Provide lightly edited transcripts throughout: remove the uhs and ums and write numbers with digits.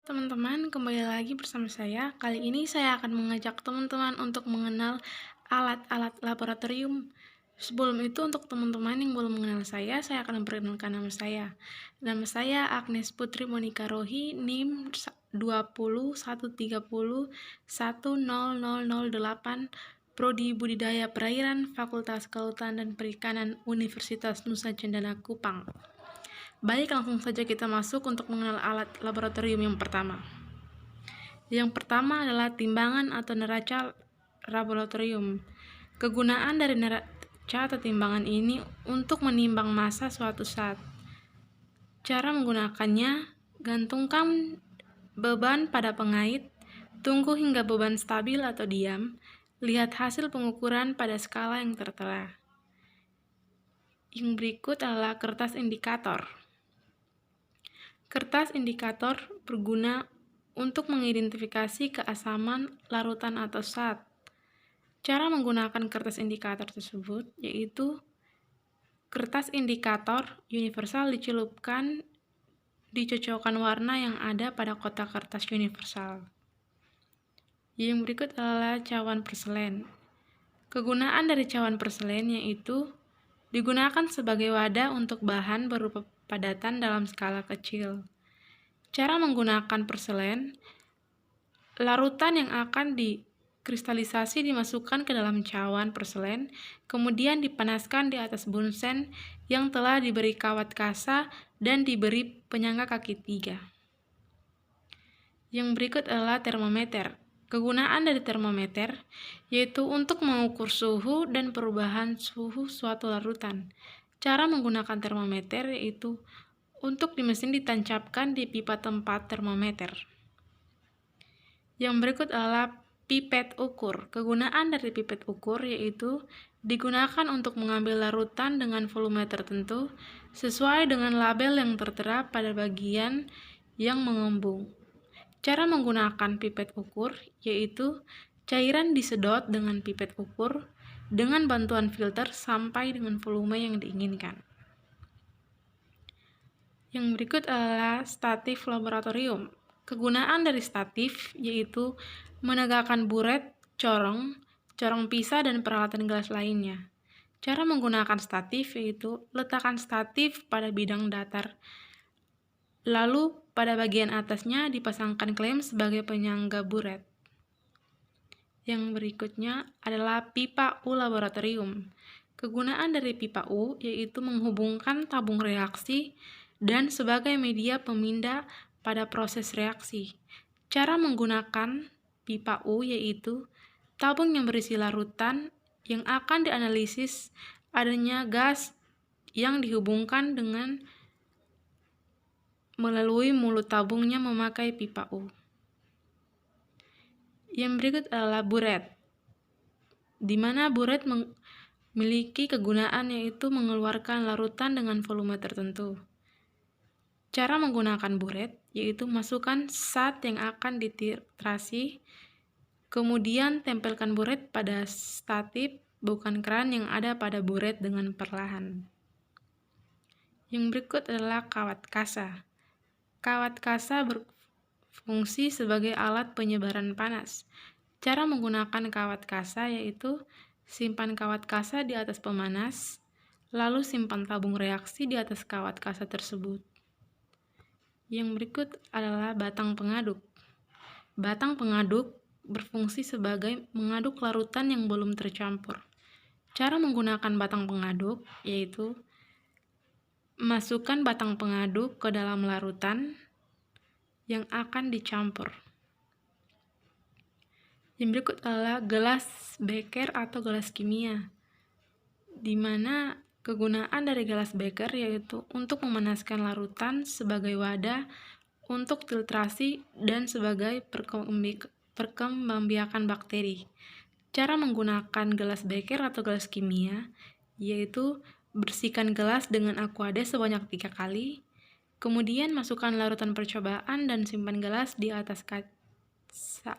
Teman-teman, kembali lagi bersama saya. Kali ini saya akan mengajak teman-teman untuk mengenal alat-alat laboratorium. Sebelum itu, untuk teman-teman yang belum mengenal saya akan memperkenalkan nama saya. Nama saya Agnes Putri Monika Rohi, NIM 2013010008, Prodi Budidaya Perairan, Fakultas Kelautan dan Perikanan, Universitas Nusa Cendana Kupang. Baik, langsung saja kita masuk untuk mengenal alat laboratorium yang pertama. Yang pertama adalah timbangan atau neraca laboratorium. Kegunaan dari neraca atau timbangan ini untuk menimbang massa suatu zat. Cara menggunakannya, gantungkan beban pada pengait, tunggu hingga beban stabil atau diam, lihat hasil pengukuran pada skala yang tertera. Yang berikut adalah kertas indikator. Kertas indikator berguna untuk mengidentifikasi keasaman larutan atau zat. Cara menggunakan kertas indikator tersebut yaitu kertas indikator universal dicelupkan di cocokan warna yang ada pada kotak kertas universal. Yang berikut adalah cawan perselen. Kegunaan dari cawan perselen yaitu digunakan sebagai wadah untuk bahan berupa padatan dalam skala kecil. Cara menggunakan perselen, larutan yang akan dikristalisasi dimasukkan ke dalam cawan perselen, kemudian dipanaskan di atas bunsen yang telah diberi kawat kasa dan diberi penyangga kaki 3. Yang berikut adalah termometer. Kegunaan dari termometer yaitu untuk mengukur suhu dan perubahan suhu suatu larutan. Cara menggunakan termometer yaitu untuk di mesin ditancapkan di pipa tempat termometer. Yang berikut adalah pipet ukur. Kegunaan dari pipet ukur yaitu digunakan untuk mengambil larutan dengan volume tertentu sesuai dengan label yang tertera pada bagian yang mengembung. Cara menggunakan pipet ukur yaitu cairan disedot dengan pipet ukur dengan bantuan filter sampai dengan volume yang diinginkan. Yang berikut adalah statif laboratorium. Kegunaan dari statif yaitu menegakkan buret, corong pisah, dan peralatan gelas lainnya. Cara menggunakan statif yaitu letakkan statif pada bidang datar, lalu pada bagian atasnya dipasangkan klem sebagai penyangga buret. Yang berikutnya adalah pipa U laboratorium. Kegunaan dari pipa U yaitu menghubungkan tabung reaksi dan sebagai media pemindah pada proses reaksi. Cara menggunakan pipa U yaitu tabung yang berisi larutan yang akan dianalisis adanya gas yang dihubungkan dengan melalui mulut tabungnya memakai pipa U. Yang berikut adalah buret, di mana buret memiliki kegunaan yaitu mengeluarkan larutan dengan volume tertentu. Cara menggunakan buret yaitu masukkan zat yang akan dititrasi, kemudian tempelkan buret pada statif bukan keran yang ada pada buret dengan perlahan. Yang berikut adalah kawat kasa. Kawat kasa berfungsi sebagai alat penyebaran panas. Cara menggunakan kawat kasa yaitu simpan kawat kasa di atas pemanas, lalu simpan tabung reaksi di atas kawat kasa tersebut. Yang berikut adalah batang pengaduk. Batang pengaduk berfungsi sebagai mengaduk larutan yang belum tercampur. Cara menggunakan batang pengaduk yaitu masukkan batang pengaduk ke dalam larutan yang akan dicampur. Yang berikut adalah gelas beker atau gelas kimia, di mana kegunaan dari gelas beker yaitu untuk memanaskan larutan sebagai wadah untuk filtrasi dan sebagai perkembangbiakan bakteri. Cara menggunakan gelas beker atau gelas kimia yaitu bersihkan gelas dengan aquade sebanyak 3 kali, kemudian masukkan larutan percobaan dan simpan gelas di atas kaca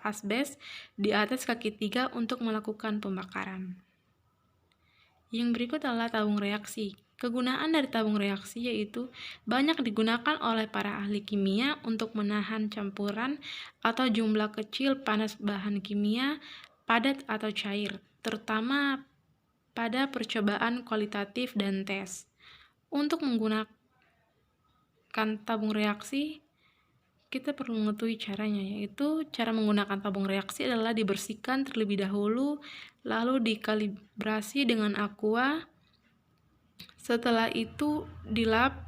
asbes di atas kaki 3 untuk melakukan pembakaran. Yang berikut adalah tabung reaksi. Kegunaan dari tabung reaksi yaitu banyak digunakan oleh para ahli kimia untuk menahan campuran atau jumlah kecil panas bahan kimia padat atau cair, terutama pada percobaan kualitatif dan tes. Untuk menggunakan tabung reaksi, kita perlu mengetahui caranya, yaitu cara menggunakan tabung reaksi adalah dibersihkan terlebih dahulu, lalu dikalibrasi dengan aqua. Setelah itu dilap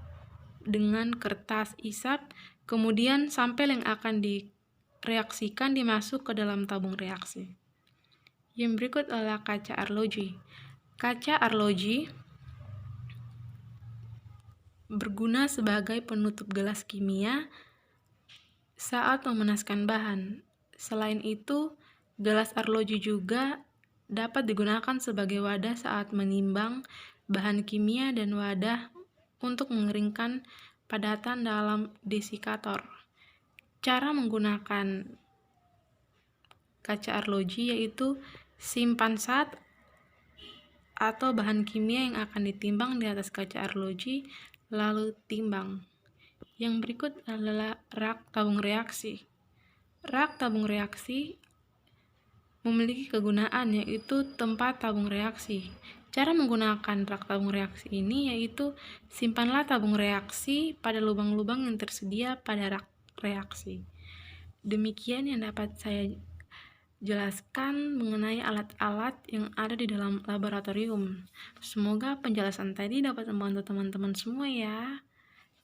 dengan kertas isap, kemudian sampel yang akan direaksikan dimasuk ke dalam tabung reaksi. Yang berikut adalah kaca arloji. Kaca arloji berguna sebagai penutup gelas kimia saat memanaskan bahan. Selain itu, gelas arloji juga dapat digunakan sebagai wadah saat menimbang bahan kimia dan wadah untuk mengeringkan padatan dalam desikator. Cara menggunakan kaca arloji yaitu simpan zat atau bahan kimia yang akan ditimbang di atas kaca arloji, lalu timbang. Yang berikut adalah rak tabung reaksi. Rak tabung reaksi memiliki kegunaan yaitu tempat tabung reaksi. Cara menggunakan rak tabung reaksi ini yaitu simpanlah tabung reaksi pada lubang-lubang yang tersedia pada rak reaksi. Demikian yang dapat saya jelaskan mengenai alat-alat yang ada di dalam laboratorium. Semoga penjelasan tadi dapat membantu teman-teman semua ya.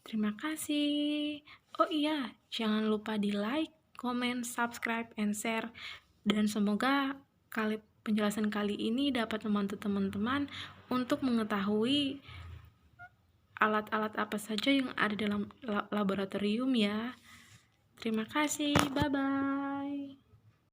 Terima kasih. Oh iya, jangan lupa di like, comment, subscribe, and share. Dan semoga penjelasan kali ini dapat membantu teman-teman untuk mengetahui alat-alat apa saja yang ada dalam laboratorium ya. Terima kasih, bye-bye.